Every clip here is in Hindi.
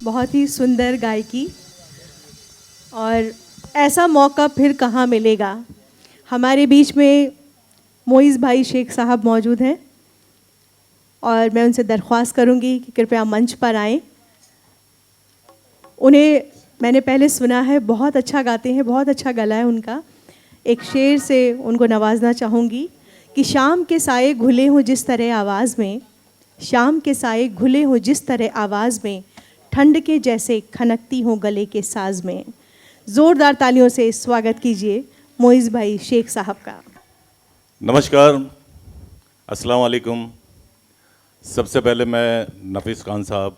बहुत ही सुंदर गायकी, और ऐसा मौका फिर कहाँ मिलेगा। हमारे बीच में मोइज़ भाई शेख साहब मौजूद हैं और मैं उनसे दरख्वास्त करूंगी कि कृपया मंच पर आएं। उन्हें मैंने पहले सुना है, बहुत अच्छा गाते हैं, बहुत अच्छा गला है उनका। एक शेर से उनको नवाजना चाहूँगी कि शाम के साए घुले हों जिस तरह आवाज़ में, शाम के साए घुले हों जिस तरह आवाज़ में, ठंड के जैसे खनकती हों गले के साज में। ज़ोरदार तालियों से स्वागत कीजिए मोइज़ भाई शेख साहब का। नमस्कार, अस्सलाम वालेकुम। सबसे पहले मैं नफीस खान साहब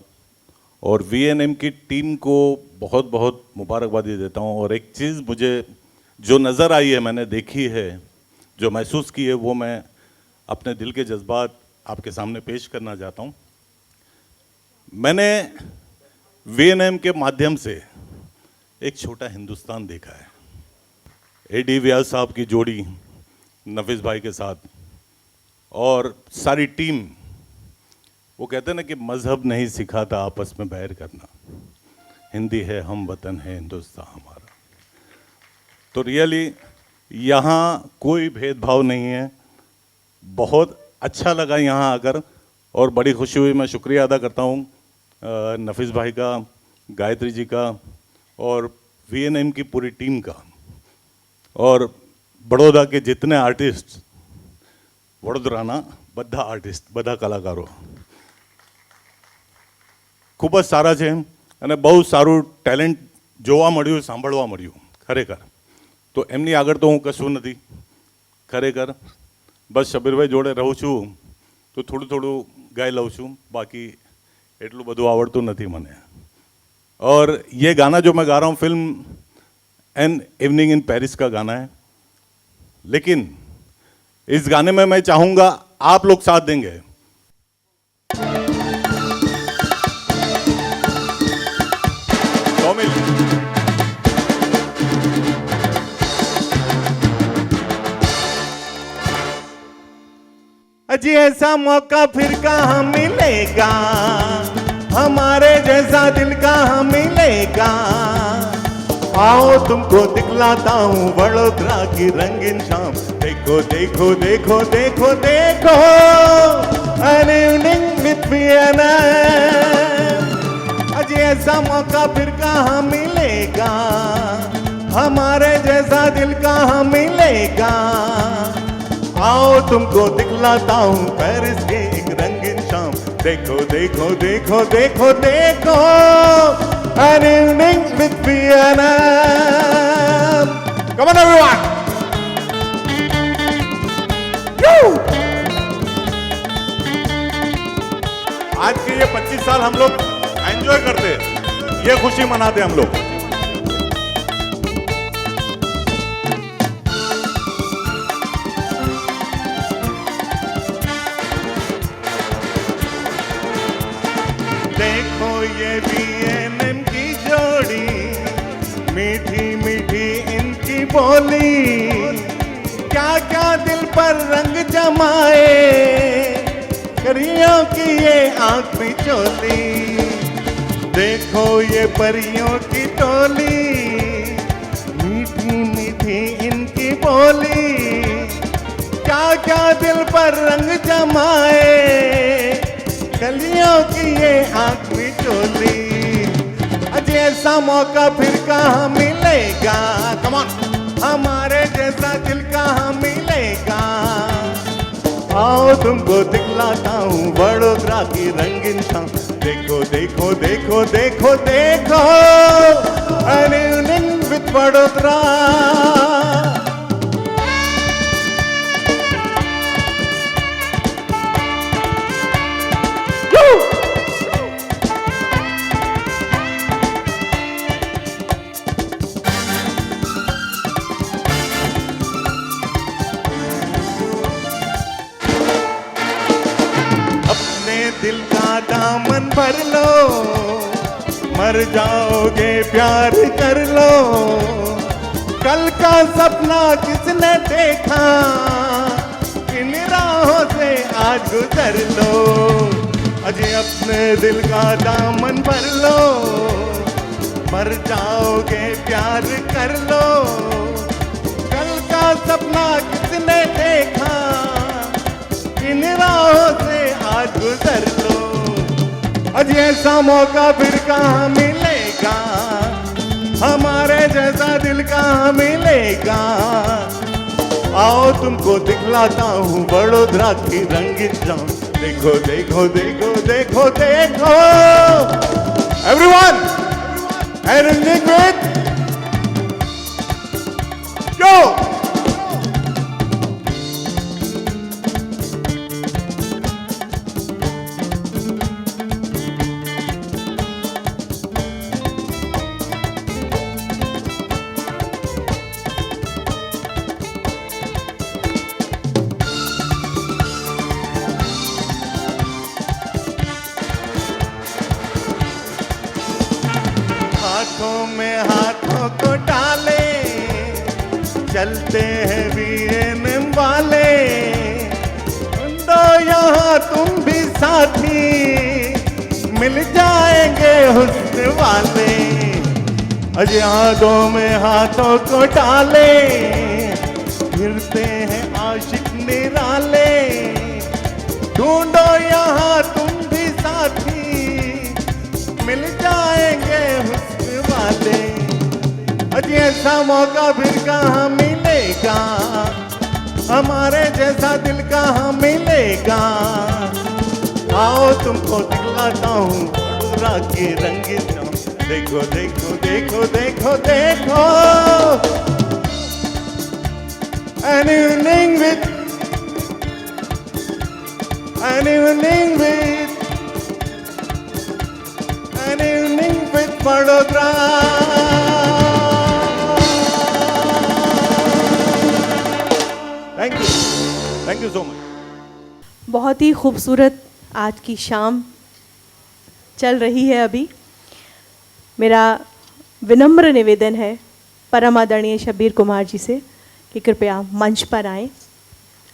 और वीएनएम की टीम को बहुत बहुत मुबारकबादी देता हूँ। और एक चीज़ मुझे जो नज़र आई है, मैंने देखी है, जो महसूस की है, वो मैं अपने दिल के जज्बात आपके सामने पेश करना चाहता हूँ। मैंने वीएनएम के माध्यम से एक छोटा हिंदुस्तान देखा है। एडी व्यास साहब की जोड़ी नफीस भाई के साथ और सारी टीम, वो कहते हैं ना कि मज़हब नहीं सिखाता आपस में बैर करना, हिंदी है हम वतन है हिंदुस्तान हमारा। तो रियली यहाँ कोई भेदभाव नहीं है। बहुत अच्छा लगा यहाँ आकर और बड़ी खुशी हुई। मैं शुक्रिया अदा करता हूँ नफीस भाई का, गायत्री जी का और वीएनएम की पूरी टीम का, और बड़ौदा के जितने आर्टिस्ट, वडोदराना બધા આર્ટિસ્ટ, બધા કલાકારો ખૂબ જ સારા છે અને બહુ સારું ટેલેન્ટ જોવા મળ્યું, સાંભળવા મળ્યું ખરેખર. તો એમની આગળ તો હું કશું નથી ખરેખર. બસ શબીરભાઈ જોડે રહું છું તો થોડું થોડું ગાઈ લઉં છું, બાકી એટલું બધું આવડતું નથી મને. और ये गाना जो मैं गा रहा हूँ film an evening in Paris का गाना है, लेकिन इस गाने में मैं चाहूँगा आप लोग साथ देंगे। अजी ऐसा मौका फिर कहाँ मिलेगा, हमारे जैसा दिल कहाँ मिलेगा। आओ तुमको दिखलाता हूँ वडोदरा की रंगीन शाम। देखो देखो देखो देखो देखो एन इवनिंग विद वीएनएम। अजी ऐसा मौका फिर कहाँ मिलेगा, हमारे जैसा दिल कहाँ मिलेगा। आओ तुमको दिखलाता हूँ पेरिस के एक रंगीन शाम। देखो देखो देखो देखो देखो an evening with VNM. Come on everyone. आज के ये 25 साल हम लोग एंजॉय करते, ये खुशी मनाते हम लोग। देखो ये वीएनएम की जोड़ी, मीठी मीठी इनकी बोली, क्या क्या दिल पर रंग जमाए, परियों की ये आंख में चोली। देखो ये परियों की टोली, मीठी मीठी इनकी बोली, क्या क्या दिल पर रंग जमाए, कलियों की ये आंख में चोली। अजी ऐसा मौका फिर कहाँ मिलेगा, कम ऑन, हमारे जैसा दिल कहाँ मिलेगा। आओ तुमको दिखलाता हूँ वडोदरा की रंगीन शाम। देखो देखो देखो देखो देखो एन इवनिंग विद वडोदरा। दिल का दामन भर लो, मर जाओगे प्यार कर लो। कल का सपना किसने देखा, किन राहों से आज गुजर लो। अजय अपने दिल का दामन भर लो, मर जाओगे प्यार कर लो। कल का सपना किसने देखा, इन राहों से आज गुजर लो। अजय ऐसा मौका फिर कहाँ मिलेगा, हमारे जैसा दिल कहाँ मिलेगा। आओ तुमको दिखलाता हूँ वडोदरा की रंगीन शाम। देखो देखो देखो देखो देखो एवरीवन एंड विद गो। हाथों में हाथों को डाले, चलते हैं वीएनएम वाले। दो यहाँ तुम भी साथी, मिल जाएंगे हुस्न वाले। अजय हाथों में हाथों को डाले, फिरते हैं आशिक निराले। ढूंढो यहाँ तुम भी साथी, मिल जाएंगे हुस्न वाले। अजी ऐसा मौका फिर कहाँ मिलेगा, हमारे जैसा दिल कहाँ मिलेगा। आओ तुमको दिखलाता हूँ वडोदरा की रंगीन शाम। देखो देखो देखो देखो देखो an evening with an evening with Vadodara. Thank you so much. बहुत ही खूबसूरत आज की शाम चल रही है अभी। मेरा विनम्र निवेदन है परम आदरणीय शब्बीर कुमार जी से कि कृपया मंच पर आएं।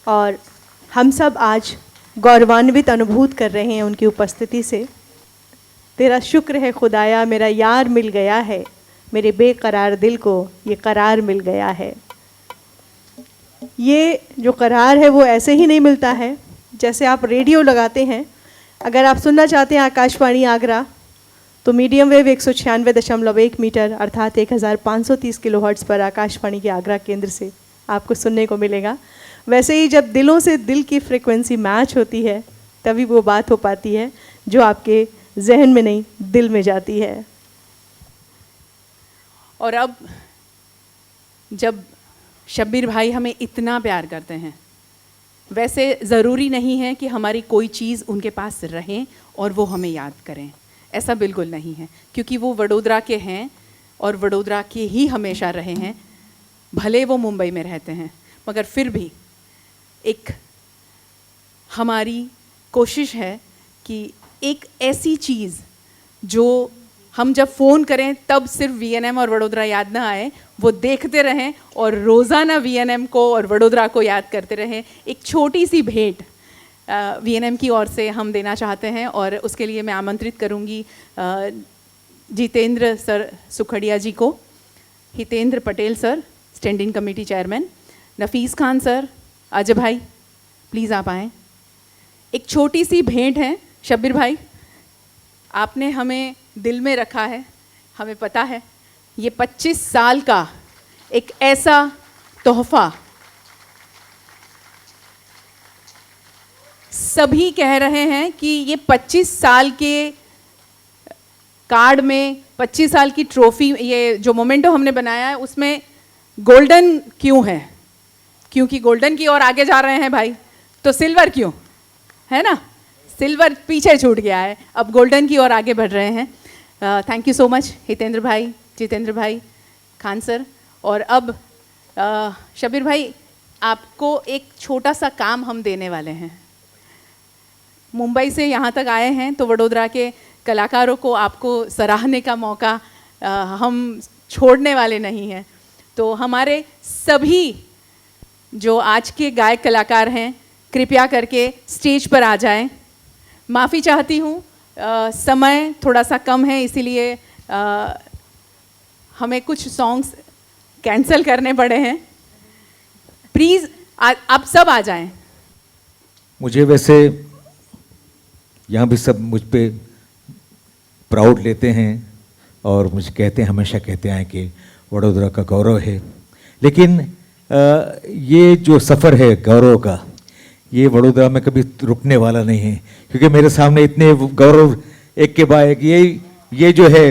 और हम सब आज गौरवान्वित अनुभूत कर रहे हैं उनकी उपस्थिति से। तेरा शुक्र है खुदाया, मेरा यार मिल गया है, मेरे बेकरार दिल को ये करार मिल गया है। ये जो करार है वो ऐसे ही नहीं मिलता है जैसे आप रेडियो लगाते हैं। अगर आप सुनना चाहते हैं आकाशवाणी आगरा तो मीडियम वेव 196.1 मीटर अर्थात 1530 किलोहर्ट्ज़ पर आकाशवाणी के आगरा केंद्र से आपको सुनने को मिलेगा। वैसे ही जब दिलों से दिल की फ्रिक्वेंसी मैच होती है तभी वो बात हो पाती है जो आपके जहन में नहीं दिल में जाती है। और अब जब शब्बीर भाई हमें इतना प्यार करते हैं, वैसे ज़रूरी नहीं है कि हमारी कोई चीज़ उनके पास रहे और वो हमें याद करें, ऐसा बिल्कुल नहीं है। क्योंकि वो वडोदरा के हैं और वडोदरा के ही हमेशा रहे हैं। भले वो मुंबई में रहते हैं मगर फिर भी एक हमारी कोशिश है कि एक ऐसी चीज़ जो हम जब फ़ोन करें तब सिर्फ वीएनएम और वडोदरा याद ना आए, वो देखते रहें और रोज़ाना वीएनएम को और वडोदरा को याद करते रहें। एक छोटी सी भेंट वीएनएम की ओर से हम देना चाहते हैं और उसके लिए मैं आमंत्रित करूंगी जितेंद्र सर सुखड़िया जी को, Hitendra Patel sir standing committee chairman, Nafees Khan sir, Ajay भाई प्लीज़ आप आएँ। एक छोटी सी भेंट है शब्बीर भाई, आपने हमें दिल में रखा है, हमें पता है। ये 25 साल का एक ऐसा तोहफ़ा, सभी कह रहे हैं कि ये 25 साल के कार्ड में 25 साल की ट्रॉफी, ये जो मोमेंटो हमने बनाया है उसमें गोल्डन क्यों है? क्योंकि गोल्डन की ओर आगे जा रहे हैं भाई, तो सिल्वर क्यों है ना? सिल्वर पीछे छूट गया है, अब गोल्डन की ओर आगे बढ़ रहे हैं। Thank you so much Hitendra भाई, जितेंद्र भाई, खान सर। और अब शब्बीर भाई आपको एक छोटा सा काम हम देने वाले हैं। मुंबई से यहाँ तक आए हैं तो वडोदरा के कलाकारों को आपको सराहने का मौका हम छोड़ने वाले नहीं हैं। तो हमारे सभी जो आज के गायक कलाकार हैं कृपया करके स्टेज पर आ जाएं। माफ़ी चाहती हूँ, समय थोड़ा सा कम है, इसीलिए हमें कुछ सॉन्ग्स कैंसिल करने पड़े हैं। प्लीज़ आप सब आ जाएं। मुझे वैसे यहाँ भी सब मुझ पे प्राउड लेते हैं और मुझे कहते हैं, हमेशा कहते हैं कि वडोदरा का गौरव है, लेकिन ये जो सफ़र है गौरव का, ये वडोदरा में कभी रुकने वाला नहीं है, क्योंकि मेरे सामने इतने गौरव एक के बाद एक, ये जो है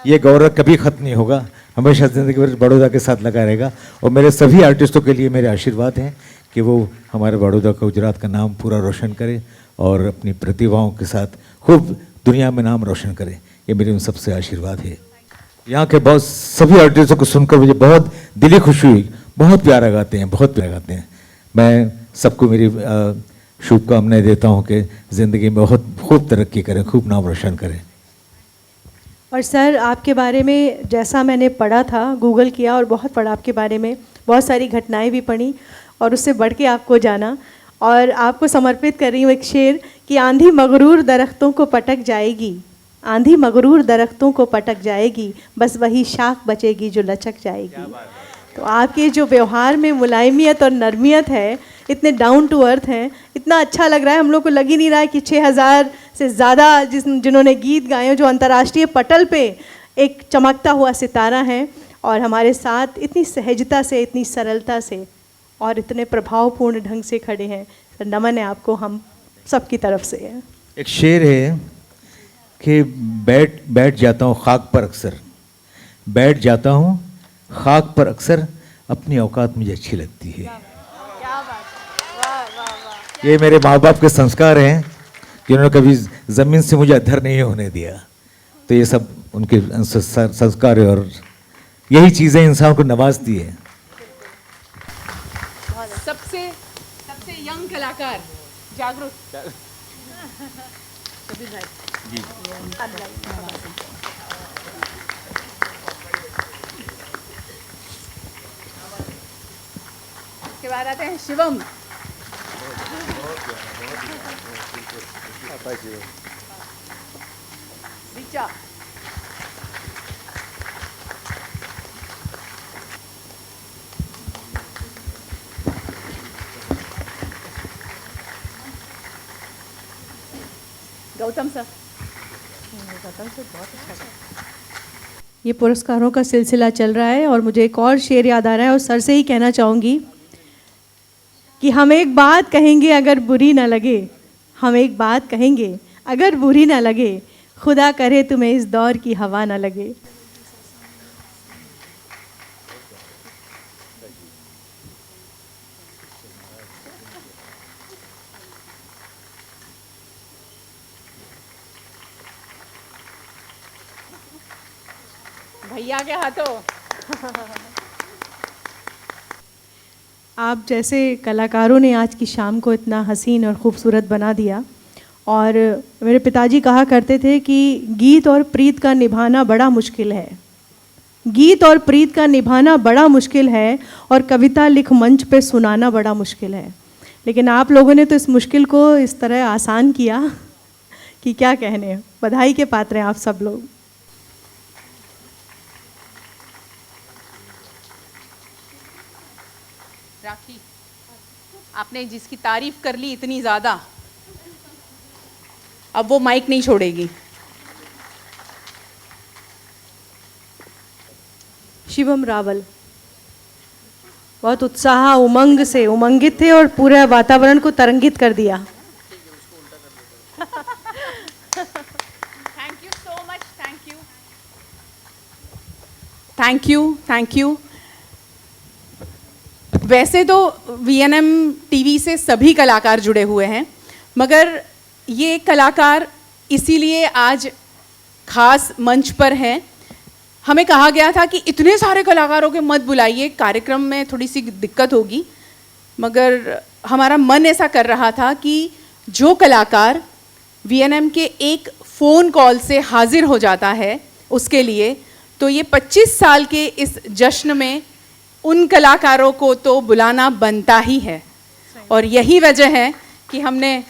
ये गौरव कभी ख़त्म नहीं होगा, हमेशा ज़िंदगी भर बड़ौदा के साथ लगा रहेगा। और मेरे सभी आर्टिस्टों के लिए मेरे आशीर्वाद हैं कि वो हमारे बड़ौदा का, गुजरात का नाम पूरा रोशन करे और अपनी प्रतिभाओं के साथ खूब दुनिया में नाम रोशन करे। ये मेरे उन सबसे आशीर्वाद है। यहाँ के बहुत सभी आर्टिस्टों को सुनकर मुझे बहुत दिली खुशी हुई, बहुत प्यारा गाते हैं, बहुत प्यारा गाते हैं। मैं सबको मेरी शुभकामनाएं देता हूँ कि ज़िंदगी में बहुत खूब तरक्की करें, खूब नाम रोशन करें। और सर, आपके बारे में जैसा मैंने पढ़ा था, गूगल किया और बहुत पढ़ा आपके बारे में, बहुत सारी घटनाएं भी पढ़ी और उससे बढ़ के आपको जाना, और आपको समर्पित कर रही हूँ एक शेर कि आंधी मगरूर दरख्तों को पटक जाएगी, आंधी मगरूर दरख्तों को पटक जाएगी, बस वही शाख बचेगी जो लचक जाएगी। तो आपके जो व्यवहार में मुलायमियत और नरमियत है, इतने डाउन टू अर्थ हैं, इतना अच्छा लग रहा है। हम लोग को लग ही नहीं रहा है कि 6000 से ज़्यादा जिन्होंने गीत गाए, जो अंतर्राष्ट्रीय पटल पे एक चमकता हुआ सितारा है, और हमारे साथ इतनी सहजता से, इतनी सरलता से और इतने प्रभावपूर्ण ढंग से खड़े हैं। सर, नमन है आपको हम सबकी तरफ से। एक शेर है कि बैठ जाता हूँ खाक पर अक्सर, बैठ जाता हूँ खाक पर अक्सर, अपनी औकात मुझे अच्छी लगती है। ये मेरे माँ बाप के संस्कार हैं, जिन्होंने कभी ज़मीन से मुझे अधर नहीं होने दिया। तो ये सब उनके संस्कार है और यही चीज़ें इंसान को नवाजती है। सबसे यंग कलाकार जागरूक इसके बाद आते हैं शिवम। ऋचा, गौतम सर। ये पुरस्कारों का सिलसिला चल रहा है और मुझे एक और शेर याद आ रहा है, और सर से ही कहना चाहूँगी कि हम एक बात कहेंगे अगर बुरी ना लगे, हम एक बात कहेंगे अगर बुरी ना लगे, खुदा करे तुम्हें इस दौर की हवा ना लगे। भैया के हाथों। आप जैसे कलाकारों ने आज की शाम को इतना हसीन और ख़ूबसूरत बना दिया। और मेरे पिताजी कहा करते थे कि गीत और प्रीत का निभाना बड़ा मुश्किल है, गीत और प्रीत का निभाना बड़ा मुश्किल है, और कविता लिख मंच पे सुनाना बड़ा मुश्किल है। लेकिन आप लोगों ने तो इस मुश्किल को इस तरह आसान किया कि क्या कहने। बधाई के पात्र हैं आप सब लोग। राखी, आपने जिसकी तारीफ कर ली इतनी ज़्यादा, अब वो माइक नहीं छोड़ेगी। शिवम रावल बहुत उत्साह उमंग से उमंगित थे और पूरे वातावरण को तरंगित कर दिया। Thank you so much, thank you, thank you, thank you. वैसे तो VNM TV से सभी कलाकार जुड़े हुए हैं, मगर ये कलाकार इसीलिए आज खास मंच पर हैं। हमें कहा गया था कि इतने सारे कलाकारों के मत बुलाइए, कार्यक्रम में थोड़ी सी दिक्कत होगी, मगर हमारा मन ऐसा कर रहा था कि जो कलाकार VNM के एक फ़ोन कॉल से हाजिर हो जाता है उसके लिए, तो ये 25 साल के इस जश्न में उन कलाकारों को तो बुलाना बनता ही है। और यही वजह है कि हमने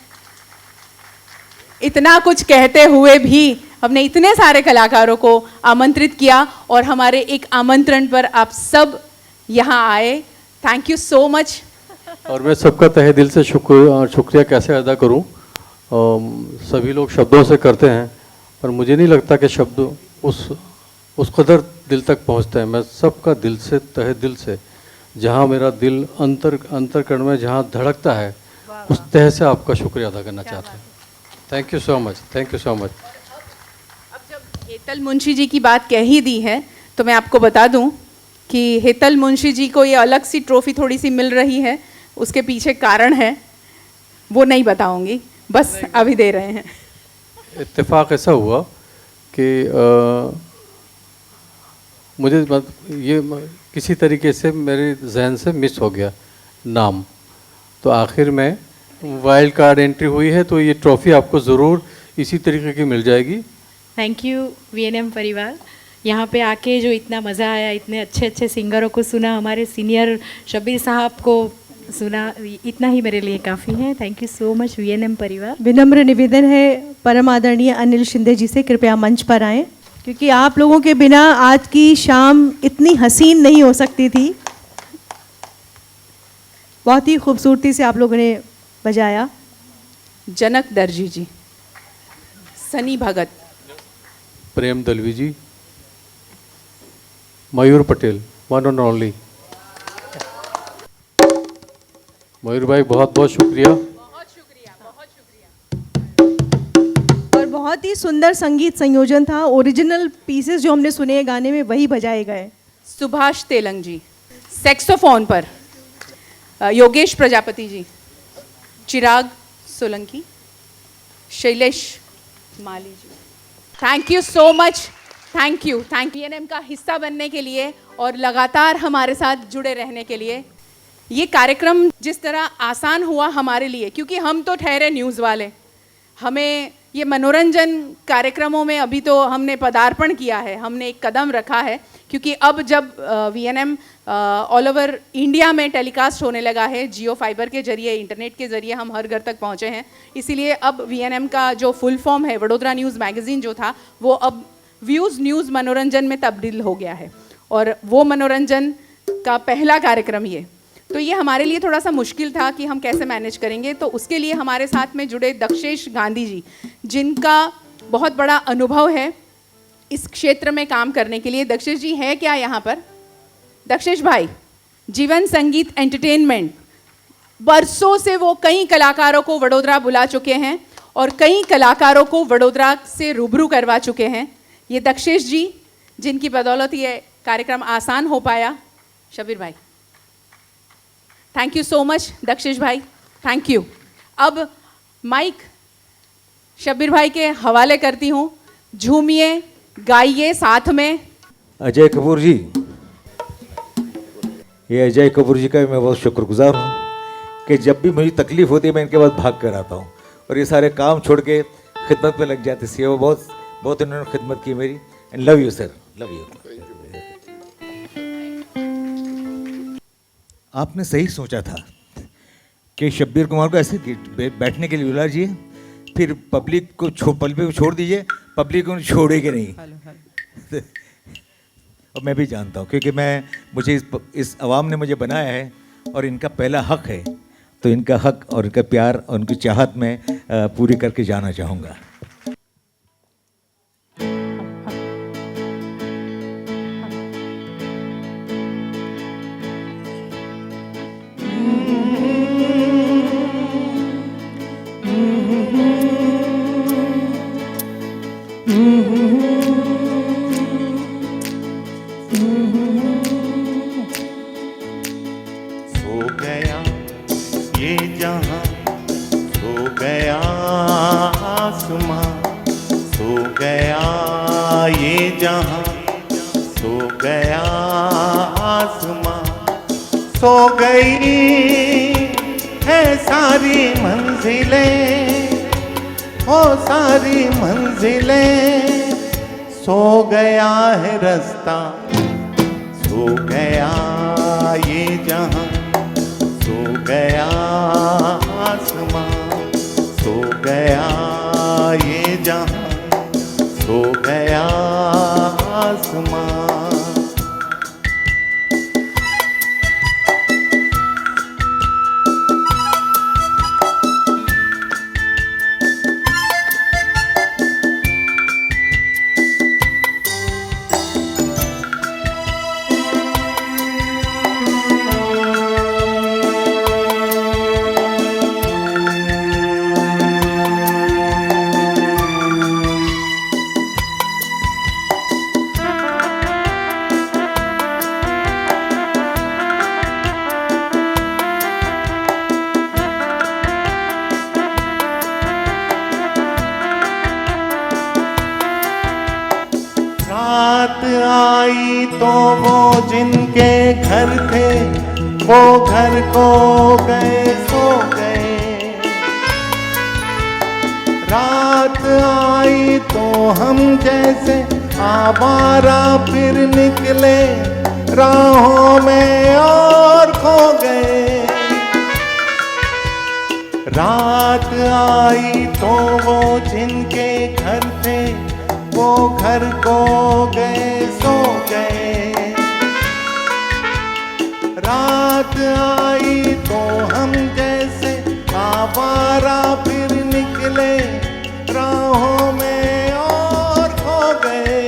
इतना कुछ कहते हुए भी हमने इतने सारे कलाकारों को आमंत्रित किया और हमारे एक आमंत्रण पर आप सब यहाँ आए। Thank you so much. और मैं सबका तहे दिल से शुक्रिया कैसे अदा करूं। सभी लोग शब्दों से करते हैं, पर मुझे नहीं लगता कि शब्द उस कदर दिल तक पहुंचते हैं। मैं सबका दिल से, तहे दिल से, जहां मेरा दिल अंतरकरण में जहां धड़कता है, उस तह से आपका शुक्रिया अदा करना चाहता हूँ। Thank you so much, thank you so much. अब जब हेतल मुंशी जी की बात कह ही दी है तो मैं आपको बता दूं कि हेतल मुंशी जी को ये अलग सी ट्रॉफी थोड़ी सी मिल रही है, उसके पीछे कारण है, वो नहीं बताऊंगी, बस अभी दे रहे हैं। इत्तेफाक ऐसा हुआ कि मुझे ये किसी तरीके से मेरे जहन से मिस हो गया नाम, तो आखिर में वाइल्ड कार्ड एंट्री हुई है, तो ये ट्रॉफ़ी आपको ज़रूर इसी तरीके की मिल जाएगी। थैंक यू वीएनएम परिवार, यहाँ पे आके जो इतना मज़ा आया, इतने अच्छे अच्छे सिंगरों को सुना, हमारे सीनियर शब्बीर साहब को सुना, इतना ही मेरे लिए काफ़ी है। Thank you so much VNM परिवार। विनम्र निवेदन है परम आदरणीय अनिल शिंदे जी से, कृपया मंच पर आएं, क्योंकि आप लोगों के बिना आज की शाम इतनी हसीन नहीं हो सकती थी। बहुत ही खूबसूरती से आप लोगों ने बजाया। जनक दर्जी जी, सनी भगत, प्रेम दलवी जी, मयूर पटेल, वन एंड ओनली। मयूर भाई बहुत बहुत शुक्रिया। और बहुत ही सुंदर संगीत संयोजन था। ओरिजिनल पीसेस जो हमने सुने गाने में वही बजाए गए। सुभाष तेलंग जी, सैक्सोफोन पर Yogesh Prajapati ji, Chirag Solanki, Shailesh Mali ji, thank you so much. Thank you VNM का हिस्सा बनने के लिए और लगातार हमारे साथ जुड़े रहने के लिए। ये कार्यक्रम जिस तरह आसान हुआ हमारे लिए, क्योंकि हम तो ठहरे न्यूज़ वाले, हमें ये मनोरंजन कार्यक्रमों में अभी तो हमने पदार्पण किया है, हमने एक कदम रखा है, क्योंकि अब जब वीएनएम ऑल ओवर इंडिया में टेलीकास्ट होने लगा है, जियो फाइबर के जरिए, इंटरनेट के जरिए हम हर घर तक पहुँचे हैं, इसीलिए अब वीएनएम का जो फुल फॉर्म है, वडोदरा न्यूज़ मैगज़ीन जो था, वो अब व्यूज़ न्यूज़ मनोरंजन में तब्दील हो गया है, और वो मनोरंजन का पहला कार्यक्रम ये। तो ये हमारे लिए थोड़ा सा मुश्किल था कि हम कैसे मैनेज करेंगे, तो उसके लिए हमारे साथ में जुड़े दक्षेश गांधी जी, जिनका बहुत बड़ा अनुभव है इस क्षेत्र में काम करने के लिए। दक्षेश जी है क्या यहाँ पर? दक्षेश भाई, जीवन संगीत एंटरटेनमेंट, बरसों से वो कई कलाकारों को वडोदरा बुला चुके हैं और कई कलाकारों को वडोदरा से रूबरू करवा चुके हैं। ये दक्षेश जी, जिनकी बदौलत ये कार्यक्रम आसान हो पाया। शब्बीर भाई, thank you so much. Dakshesh भाई, थैंक यू। अब माइक शब्बीर भाई के हवाले करती हूँ। झूमिए, गाइए साथ में। अजय कपूर जी, ये अजय कपूर जी का मैं बहुत शुक्रगुजार हूँ कि जब भी मुझे तकलीफ होती है मैं इनके पास भाग कर आता हूँ और ये सारे काम छोड़ के खिदमत में लग जाते हैं। वो बहुत बहुत इन्होंने खिदमत की मेरी। And love you sir, love you. आपने सही सोचा था कि शब्बीर कुमार को ऐसे बैठने के लिए बुला दीजिए, फिर पब्लिक को छोड़ दीजिए, पब्लिक को छोड़ेगी नहीं। और मैं भी जानता हूँ, क्योंकि मुझे इस अवाम ने मुझे बनाया है और इनका पहला हक है, तो इनका हक और इनका प्यार और उनकी चाहत मैं पूरी करके जाना चाहूँगा। सो गया ये जहां, सो गया आसमां, सो गया ये जहां, सो गया आसमां, सो गई है सारी मंजिलें, ओ सारी मंजिलें, सो गया है रास्ता, सो गया ये जहां, सो गया आसमां, सो गया तो वो जिनके घर थे वो घर को गए सो गए। रात आई तो हम जैसे आवारा फिर निकले राहों में और खो गए। रात आई तो वो जिनके घर थे वो घर को गए सो गए। रात आई तो हम जैसे आवारा फिर निकले राहों में और खो गए।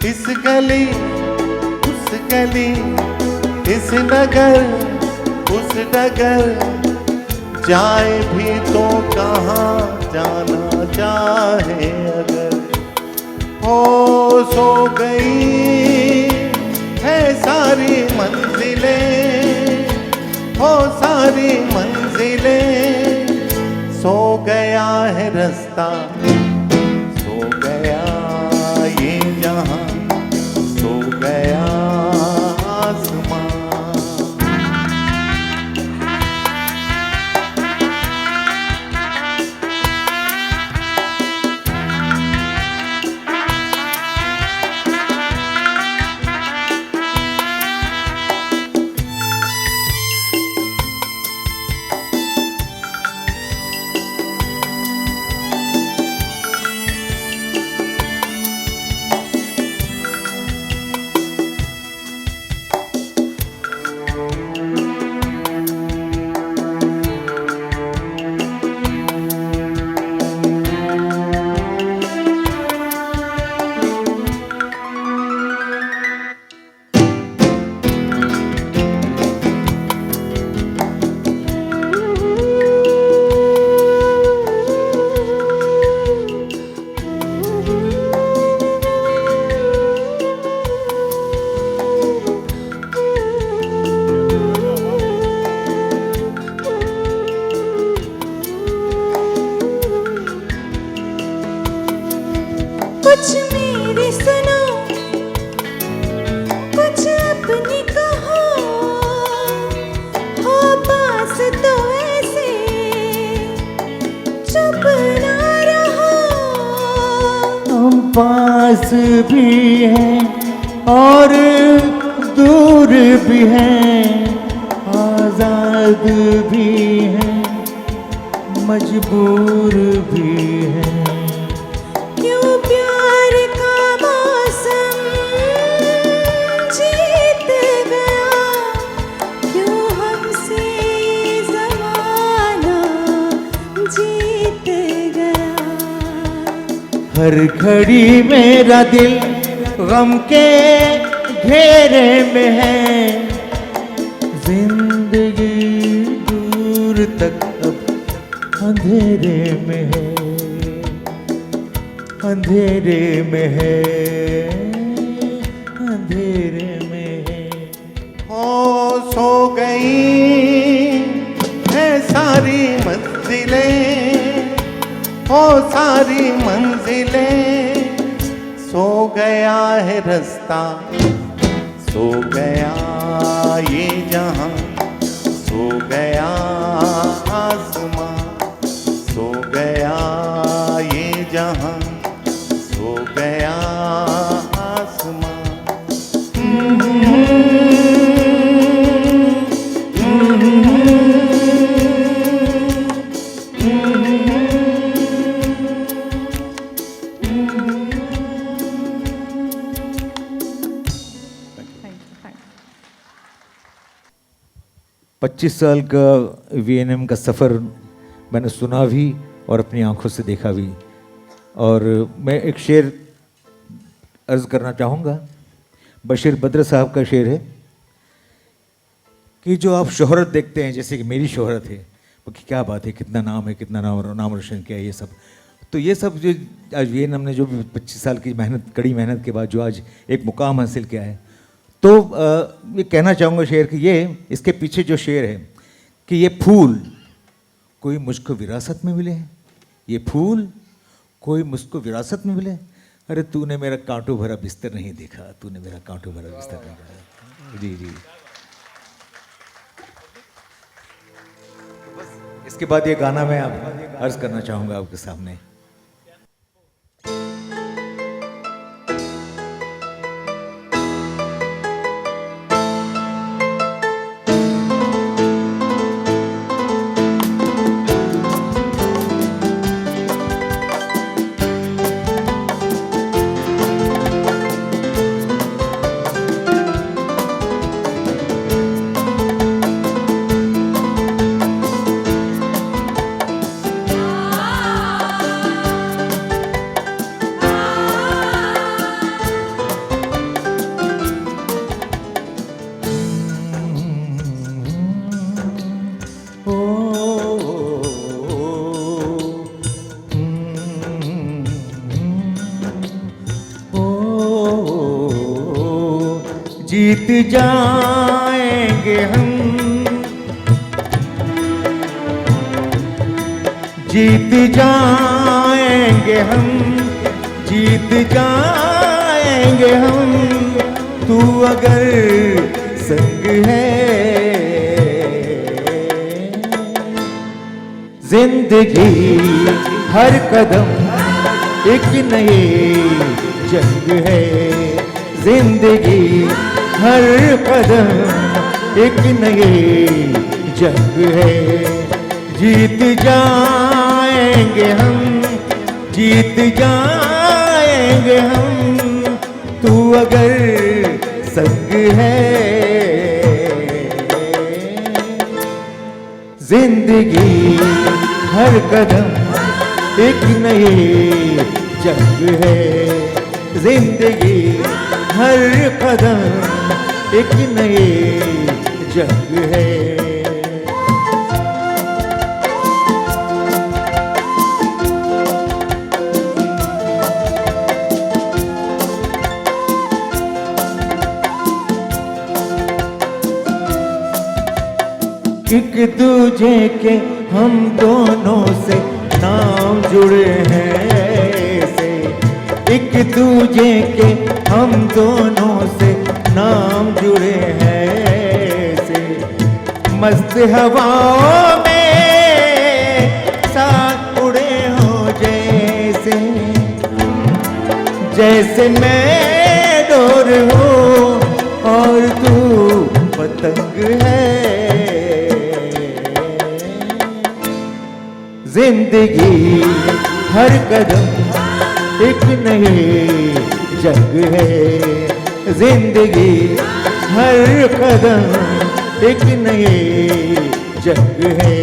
इस गली उस गली, इस नगर उस डगर, जाए भी तो कहाँ जाना चाहे अगर। हो सो गई है सारी मंजिलें, हो सारी मंजिलें, सो गया है रास्ता, सो गया ये जहां, सो गया आसमां। कुछ मेरी सुनो, कुछ अपनी कहो, हो पास तो ऐसे चुप ना रहो। हम पास भी हैं और दूर भी हैं, आजाद भी हैं, मजबूर भी हैं। क्यों प्यार का मौसम जीत गया, क्यों हमसे ये ज़माना जीत गया। हर घड़ी मेरा दिल गम के घेरे में है, जिंदगी दूर तक अब अंधेरे में है, अंधेरे में है, अंधेरे में है। हो सो गई है सारी मंजिलें, हो सारी मंजिलें, सो गया है रास्ता, सो गया ये जहां, सो गया आसमां, सो गया ये जहां, सो गया आसमां। पच्चीस साल का वीएनएम का सफ़र मैंने सुना भी और अपनी आंखों से देखा भी। और मैं एक शेर अर्ज़ करना चाहूँगा, बशीर बद्र साहब का शेर है कि जो आप शोहरत देखते हैं, जैसे कि मेरी शोहरत है, वो कि क्या बात है, कितना नाम है, कितना नाम रोशन किया है, ये सब। तो ये सब जो आज वीएनएम ने जो 25 साल की मेहनत, कड़ी मेहनत के बाद जो आज एक मुकाम हासिल किया है, तो ये कहना चाहूँगा शेर कि ये इसके पीछे जो शेर है कि ये फूल कोई मुझको विरासत में मिले हैं, ये फूल कोई मुझको विरासत में मिले। अरे तूने मेरा कांटों भरा बिस्तर नहीं देखा, तूने मेरा कांटों भरा बिस्तर नहीं देखा। जी जी। इसके बाद ये गाना मैं आप अर्ज करना चाहूंगा आपके सामने। जीत जाएंगे हम, जीत जाएंगे हम, जीत जाएंगे हम, तू अगर संग है। जिंदगी हर कदम एक नई जंग है, जिंदगी हर कदम एक नई जंग है। जीत जाएंगे हम, जीत जाएंगे हम, तू अगर संग है। जिंदगी हर कदम एक नई जंग है, जिंदगी हर कदम एक नई जंग है। एक दूजे के हम दोनों से नाम जुड़े हैं ऐसे, एक दूजे के हम दोनों से नाम जुड़े हैं ऐसे। मस्त हवाओं में साथ उड़े हो जैसे, जैसे मैं डोर हूँ और तू पतंग है। जिंदगी हर कदम एक नई जंग है, जिंदगी हर कदम एक नई जंग है।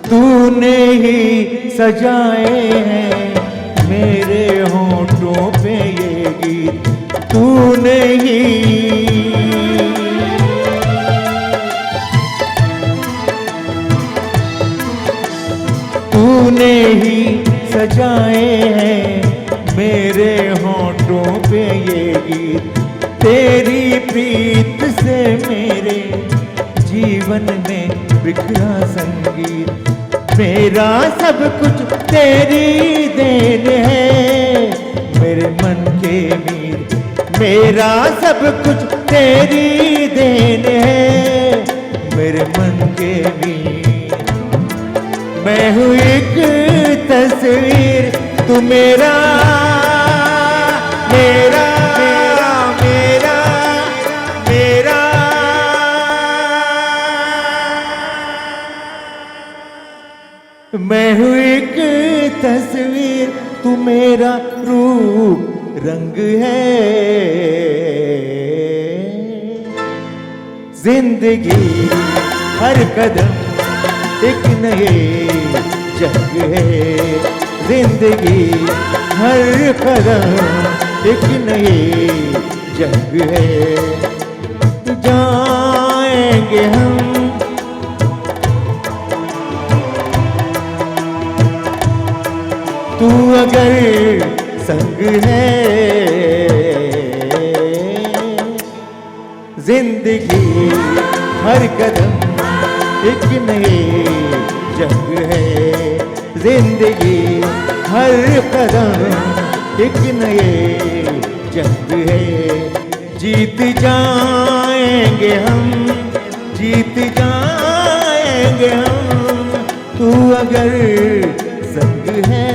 तूने ही सजाए हैं मेरे होंठों पे ये गीत, तूने ही तूने ही सजाए हैं मेरे होंठों पे ये गीत। तेरी प्रीत से मेरे जीवन में बिखरा संगीत, मेरा सब कुछ तेरी देन है मेरे मन के मीत, मेरा सब कुछ तेरी देन है मेरे मन के मीत। मैं हूँ एक तस्वीर, तू मेरा मेरा मेरा मेरा मैं हूँ एक तस्वीर, तू मेरा रूप रंग है। जिंदगी हर कदम एक नई जंग है, जिंदगी हर कदम एक नई जंग है। जाएंगे हम तू अगर संग है, जिंदगी हर कदम एक नई जंग है। जिंदगी हर कदम एक नई जंग है। जीत जाएंगे हम, जीत जाएंगे हम तू अगर संग है।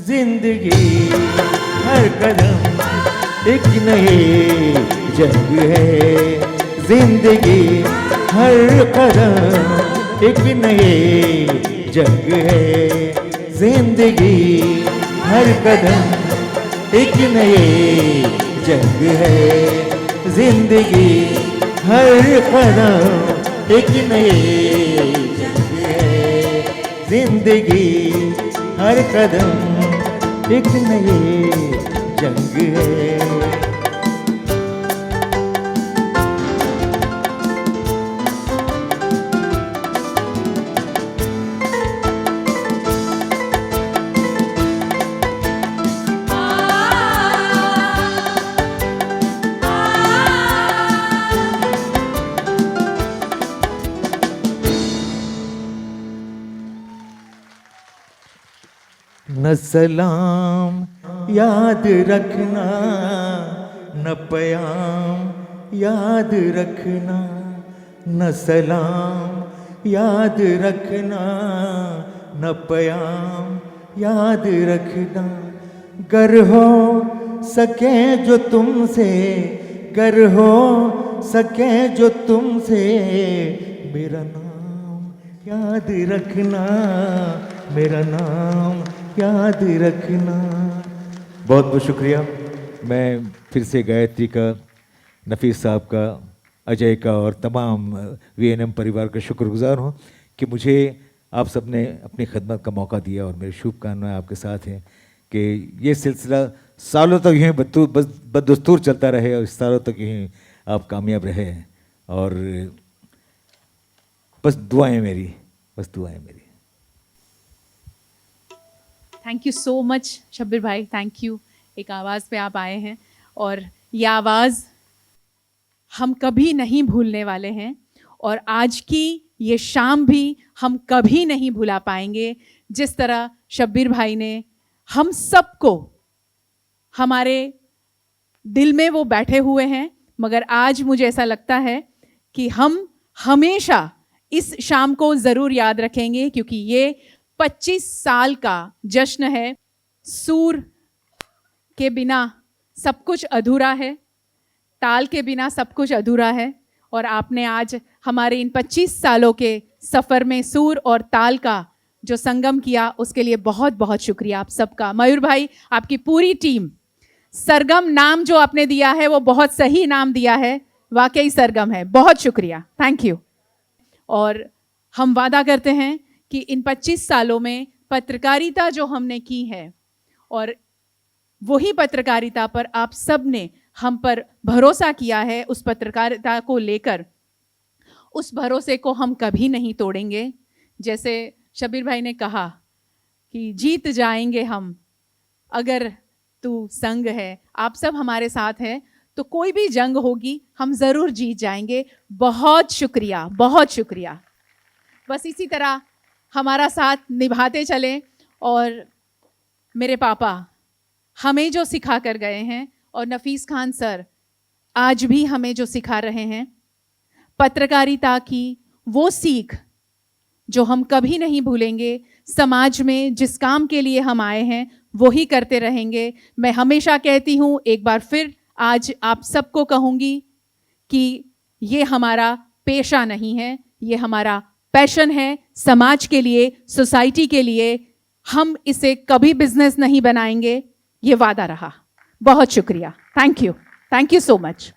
जिंदगी हर कदम एक नई जंग है। जिंदगी हर कदम एक नई जंग है। जिंदगी हर कदम एक नई जंग है। जिंदगी हर कदम एक नई जंग है। जिंदगी हर कदम एक नई जंग है। न सलाम याद रखना, न प्याम याद रखना। न सलाम याद रखना, न प्याम याद रखना। गर हो सके जो तुमसे, गर हो सके जो तुमसे, मेरा नाम याद रखना, मेरा नाम याद रखना। बहुत बहुत शुक्रिया। मैं फिर से गायत्री का, नफीस साहब का, अजय का और तमाम वीएनएम परिवार का शुक्रगुजार हूँ कि मुझे आप सब ने अपनी खिदमत का मौका दिया और मेरी शुभकामनाएं आपके साथ हैं कि ये सिलसिला सालों तक यूँ बदस्तूर चलता रहे और सालों तक यूँ आप कामयाब रहे। और बस दुआएं मेरी, बस दुआएं मेरी। Thank you so much Shabbir भाई, थैंक यू। एक आवाज़ पे आप आए हैं और ये आवाज़ हम कभी नहीं भूलने वाले हैं और आज की ये शाम भी हम कभी नहीं भुला पाएंगे। जिस तरह शब्बीर भाई ने हम सबको, हमारे दिल में वो बैठे हुए हैं, मगर आज मुझे ऐसा लगता है कि हम हमेशा इस शाम को ज़रूर याद रखेंगे क्योंकि ये 25 साल का जश्न है। सूर के बिना सब कुछ अधूरा है, ताल के बिना सब कुछ अधूरा है और आपने आज हमारे इन 25 सालों के सफ़र में सूर और ताल का जो संगम किया, उसके लिए बहुत बहुत शुक्रिया आप सबका। मयूर भाई, आपकी पूरी टीम, सरगम नाम जो आपने दिया है वो बहुत सही नाम दिया है, वाकई सरगम है। बहुत शुक्रिया, थैंक यू। और हम वादा करते हैं कि इन 25 सालों में पत्रकारिता जो हमने की है और वही पत्रकारिता पर आप सब ने हम पर भरोसा किया है, उस पत्रकारिता को लेकर उस भरोसे को हम कभी नहीं तोड़ेंगे। जैसे शब्बीर भाई ने कहा कि जीत जाएंगे हम अगर तू संग है, आप सब हमारे साथ हैं तो कोई भी जंग होगी हम ज़रूर जीत जाएंगे। बहुत शुक्रिया, बहुत शुक्रिया। बस इसी तरह हमारा साथ निभाते चलें और मेरे पापा हमें जो सिखा कर गए हैं और नफीस खान सर आज भी हमें जो सिखा रहे हैं, पत्रकारिता की वो सीख जो हम कभी नहीं भूलेंगे। समाज में जिस काम के लिए हम आए हैं वही करते रहेंगे। मैं हमेशा कहती हूँ, एक बार फिर आज आप सबको कहूँगी कि ये हमारा पेशा नहीं है, ये हमारा पैशन है। समाज के लिए, सोसाइटी के लिए हम इसे कभी बिजनेस नहीं बनाएंगे, ये वादा रहा। बहुत शुक्रिया, थैंक यू सो मच।